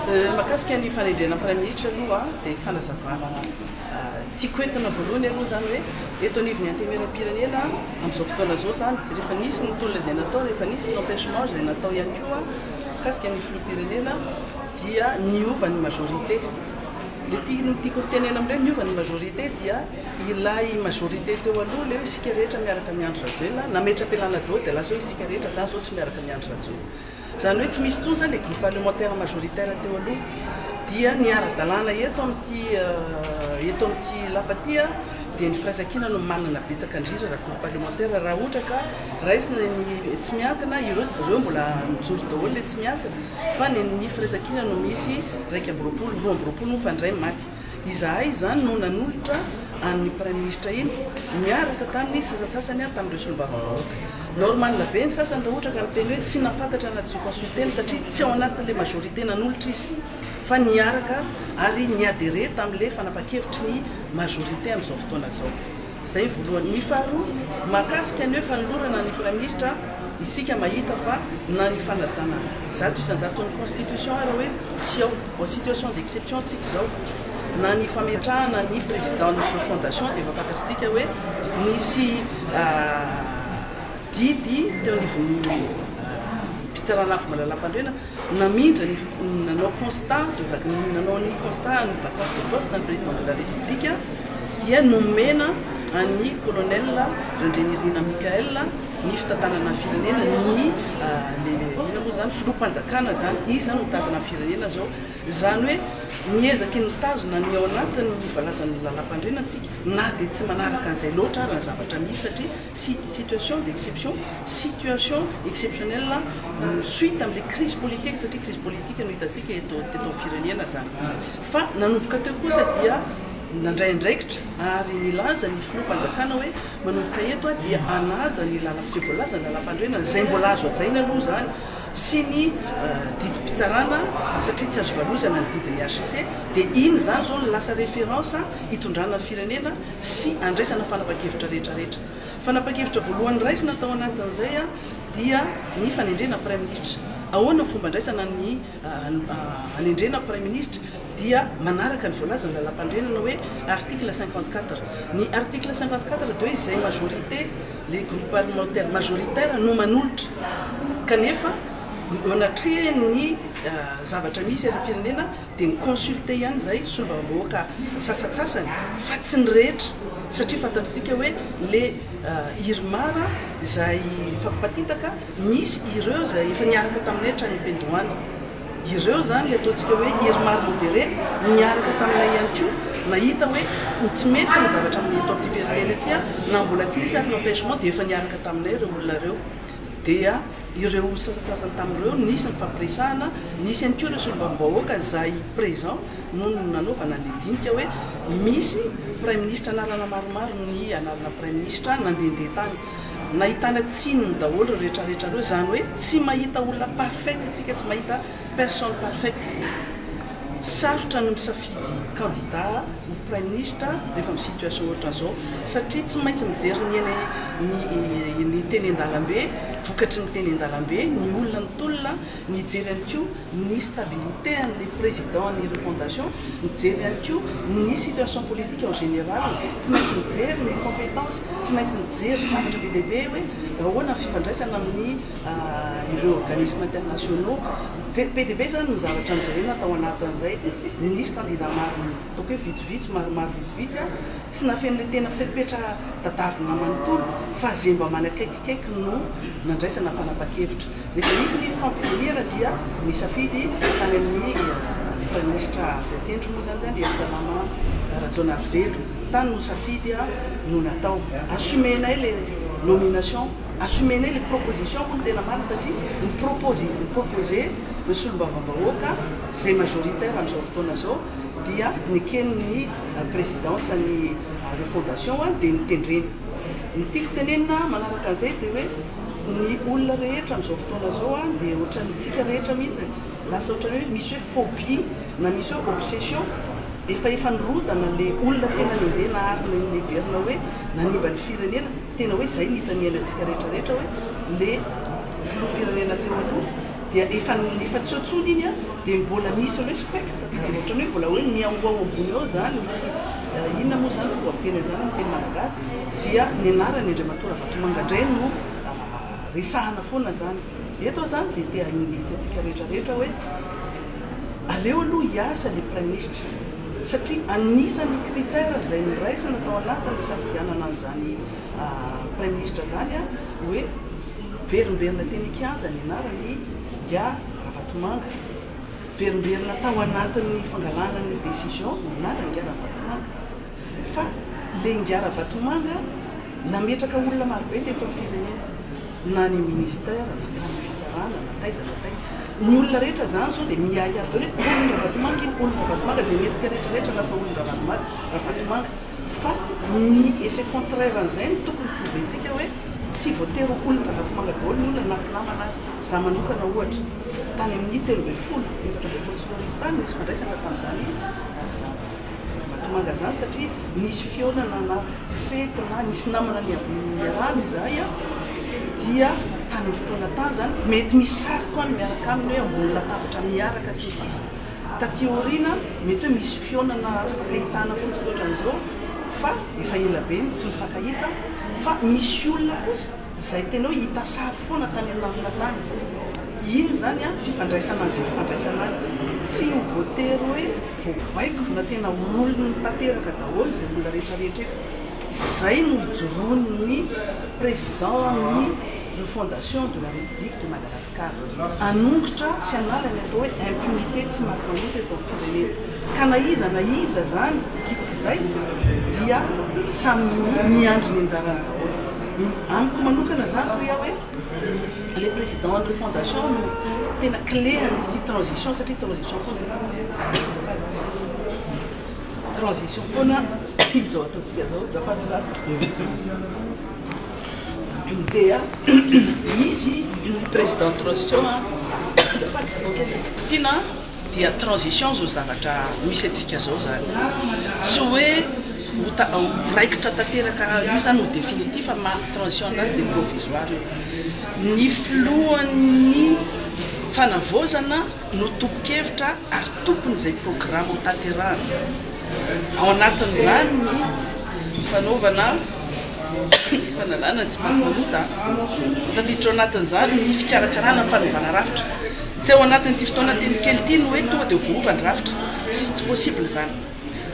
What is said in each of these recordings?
Makasika ny fanendrena Premier ministre aloha dia fanazavana tiako entina voalohany aloha zany hoe eto anivon'ny antemeram-pirenena amin'izao fotoana zao zany rehefa nisy ny tolona izay natao rehefa nisy ny empêchement izay natao ihany koa makasika ny filoham-pirenena dia niova ny majorité. Le tiako tenena amin'ilay niova ny majorité dia ilay majorité teo aloha le hoe isika rehetra miaraka miandry rajona na metra-pialana daholo dia lasa hoe isika rehetra zany zao tsy miaraka miandry rajona. Zany hoe tsy misy tsony zany le groupe parlementaire majoritaire teo aloha dia niara-dalàna eto amin'ity lapatia dia ny firaisan-kina no manana betsaka indrindra raha groupe parlementaire raha ohatra ka raisina ny tsy miankina ireo mbola mijoro daholo le tsy miankina fa ny firaisan-kina no misy raiky amby roapolo roa amby roapolo no fandray maty. Izahay zany no nanolotra an'ny Premier ministre iny miaraka tamin'ny sasasasany tamin'ireo solombavambahoaka. Normal be ny sasany raha ohatra ka miteny hoe tsy nafantatra anaty zao consulteny satria tsy ao anatin'ilay majorité nanolotra izy fa niaraka ary niadere tamin'ilay fanapa-kevitry ny majorité amin'izao fotoana zao. Zay voalohany. Ny faharoa mahakasika ny hoe fanolorana ny Premier ministre isika mahita fa na ny fanajana zato isan-jaton'ny constitution raha hoe tsy ao situation d'exception tsika zao na ny fametrahana ny président ny fondation dia efa fantatritsika hoe nisy didy teo anivon'ny mpitsarana malalam-pandroana namindra nanao constat nanao ny constat ny vacance de poste ny président de la république dia nomena an'ny colonel Randrenirina Michael ny fitantanana firenena ny moa zany filoha-mpanjakana zany izy no mitantana firenena zao zany hoe miezaky ny tazona ny ao anatin'ny valazan'ny lalam-pandroana antsika na dia tsy manaraka an'izay loatra raha zavatra misy satria situation d'exception situation exceptionnelle suite amin'ilay crise politique satria crise politique no hitantsika eto firenena zany fa nanomboka teo kosa dia nandray andraikitra ary nilaza ny filoha-mpanjakana hoe manomboka eto dia anaja ny lala-tsy voalaza ny lalam-pandroana zay mbola azo ajaina aloha zany sy ny didim-pitsarana satria tsy azo valozana ny didin'ny HCC dia iny zany zao ny lasa référence hitondrana firenena sy andraisana fanapa-kevitra rehetrarehetra. Fanapa-kevitra voalohany raisina tao anatin'izay dia ny fanendrena Premier ministre. Ahoana fomba andraisana ny anendrena Premier ministre dia manaraka ny voalaza ny lalam-pandroana hoe article 54. Ny article 54 dia hoe izay majorité les groupes parlementaires majoritaire no manolotra kanefa anatria ny zavatra misy ary firenena dia ny consulte ihany zay solombavambahoaka sasatsasany fa tsy ny rehetra satria fantatritsika hoe le irmara izay fampatitaka misy ireo zay efa niaraka taminay hatrany am-pendohany ireo zany le ataontsika hoe irmara modéré niaraka taminay ihany koa nahita hoe tsy mety ny zavatra amin'ny eto amin'ity firenena ity na mbola tsy nisy ary empêchement dia efa niaraka taminay ireo olona reo dia ireo sasatsasany tamin'ireo nisy ny fampiresahana nisy ihany koa ireo solombavambahoaka zay présent no nanaovana ny dinika hoe misy Premier ministre anarana maromaro ny anarana Premier ministre nandehandeha tany nahitana tsinony daholo rehetrarehetra reo zany hoe tsy mahita olona parfaite tsika tsy mahita personne parfaite sarotra no misafidy candidat ho Premier ministre rehefa amin'ny situation ohatran'izao satria tsy maintsy mijery ny teny an-dalambe vokatry ny teny an-dalambe ny olona ny tolona nijery ihany koa ny stabilité an'le président ny refondation nijery ihany koa ny situation politique en général tsy maintsy mijery ny compétence tsy maintsy mijery zavatra be dehibe hoe ahoana ny fifandraisana amin'ny ireo organismes internationaux be dehibe zany ny zavatra mijerena tao anatin'izay nisy candidat maro ataoko hoe vitsivitsy maromaro vitsivitsy tsy nafen'le tena feripetra tadavina manontolo fa zay mba manakaikikaiky no nandraisana fanapa-kevitra rehefa misy ny fampironiana dia misafidy tany amin'ny Premier ministre Tendro moa zany dia salama Rajonarivelo tany no safidy no natao assumenay le nomination assumenay les propositions moa tena maro satria proposé le solombavambahoaka zay majoritaire amin'izao fotoana zao dia nikenin'ny présidence ny refondation dia nitendreny ny tiako tenenina manaraka an'izay dia hoe ny olona rehetra amin'izao fotoana zao dia ohatran'tsika rehetra mihitsy lasa ohatrany hoe misy hoe phobie na misy hoe obsession efa nirodana le olona tena nenjena ary ny verina hoe nanimba ny firenena tena hoe zay nitanianantsika rehetrarehetra hoe le filoham-pirenena teo aloha dia efa tsotsony iny a dia mbola misy respect ohatrany hoe mbola hoe miangoao ambony eo zany misy inona moa zany fikoavitena zany ny teny malagasy dia ny anarany Andriamatoa Ravatomanga indray no resahana foana zany eto zany dia te hainitsy antsika rehetrarehetra hoe aleo aloha hiasa le prime ministre satria anisan'ny critère izay niraisana tao anatin'ny safidianana an'izany prime ministre zany a hoe verimberina teny Kianja ny anarany Gia Ravatomanga verimberina tao anatin'ny fangalana ny décision ny anarany Gia Ravatomanga fa le Gia Ravatomanga nametraka olona marobe teto amin'ny firenena na ny ministère na ny fitsarana na taiza ny olona rehetra zany zao dia miahy ato hoe olona Ravatomanga iny olona Ravatomanga zay mihetsika rehetrarehetra lasa olona Ravatomanga fa ny effet contraire an'izay ny tokony prouventsika hoe tsy voatery olona Ravatomanga daholo ny olona nampinamana za manokana ohatra tany amin'ny 3 tany misy fandraisana tamin'izany Ravatomanga zany satria nisy fionana na fety na nisy namana ny rano izahay a dia tany amin'ny fotoana tany zany mety misy sary koa ny miaraka aminy hoe ambony latabatra miaraka sisisa taty aoriana mety hoe misy fionana fakahitana fotsy ohatran'izao fa efa ela be tsy mifankahita fa misy olona kosa izay tena hoe hita sary foana tany anamina tany iny zany a fifandraisana an'izay fifandraisana any tsy ho voatery hoe voabaiko na tena olona tanteraka daholo izay olona rehetrarehetra eto izay no hijoroan'ny président ny refondation de la République de Madagascar anongotra sy analany atao hoe impunité tsy maty-manoto eto amin'ny firenena ka na iza zany kitika izay dia samy miandry ny anjarany daholo amiko manokana zany toy hoe le président de refondation no tena clé an'ity transition satria transition foana izao ataontsika zao zafadila dia izy président de transition tiana dia transition zao zavatra misy atsika zao zany tsy hoe raikitra tanteraka io zany ho définitif fa transition anazy dia provisoire io ny filohan'ny fanavozana no toko-kevitra ary tompony izay programme ho tanterahana ao anatin'izany ny fanaovana fanalana tsy maty-manota tafiditra ao anatin'izany ny fikarakarana ny fanaovana rafitra tsy ao anatin'ity fotoana teny kely ity no hoe tonga dia voovany rafitra tsy possible zany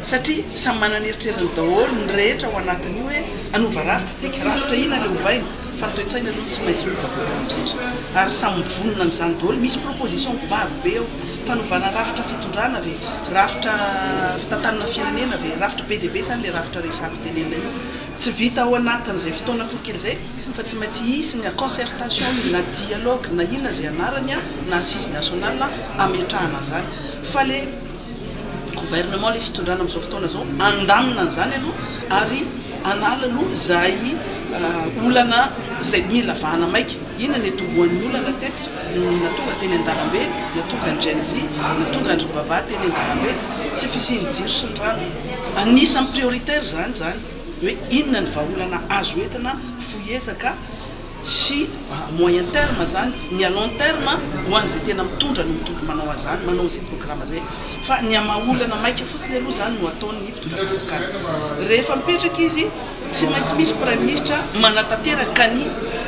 satria samy manana eritreritany daholo ny rehetra ao anatiny io hoe anova rafitra tsika rafitra ina le hovaina fa ny toe-tsaina aloha tsy maintsy miovavoanindrindra ary samy mivonona amin'izany daholo misy proposition maro be eo fanovana rafitra fitondrana ve rafitra fitantanana firenena ve rafitra be dia be zany le rafitra resako tenena io tsy vita ao anatin'izay fotoana fokely zay fa tsy maintsy hisy na concertation na dialogue na inona zay anarany na assise nationale ametrahana zany fa le gouvernement le fitondrana amin'izao fotoana zao andamina an'izany aloha ary anala aloha zay olana zay mila vahana maika ina ny tomboan'ny olana teto natonga teny an-dalambe natonga ny Gen Z natonga andry baba teny an-dalambe tsy fisiny jiro sy ny rano anisan'ny prioritaire zany hoe inona ny vahaolana azo entina foiezaka sy moyen terme zany ny à long terme ho an'izay tena mitondra no mitondra manao an'izany manao izay programme zay fa ny amaolana maika fotsiny aloha zany no ataony mpitondrakana rehefa mipetraka izy tsy maintsy misy prime ministre manatanteraka ny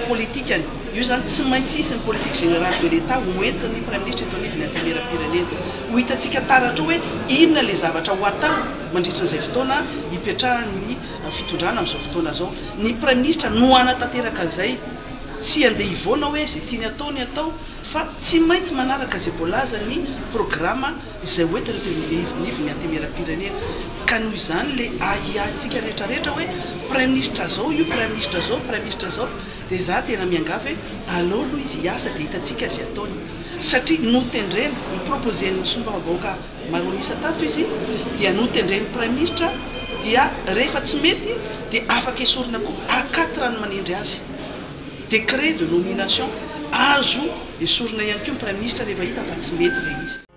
politikany io zany tsy maintsy isy ny politique générale de l'état hoentin'ny prime ministre eto anivony antemera-pirenena ho hitantsika taratra hoe inona le zavatra ho atao mandritra n'izay fotoana hipetrahan'ny fitondrana amin'izao fotoana zao ny prime ministre no anatanteraka an'izay tsy andeha hivoana hoe zay tiany atao fa tsy maintsy manaraka zay voalaza ny programme izay hoentin'ny nivony antemera-pirenena ka noho izany le ahiahintsika rehetrarehetra hoe prime ministre zao io prime ministre zao dia za tena miangavy hoe aleo aloha izy hiasa dia hitantsika azy ataony satria notendrena niproposen'ny sombabaoaka maronisa tato izy dia notendren'ny prime ministre dia rehefa tsy mety dia afaka esorina koa A4 ny manendry azy décret de nomination azo esorina ihany koa ny prime ministre rehefa hita fa tsy mety le izy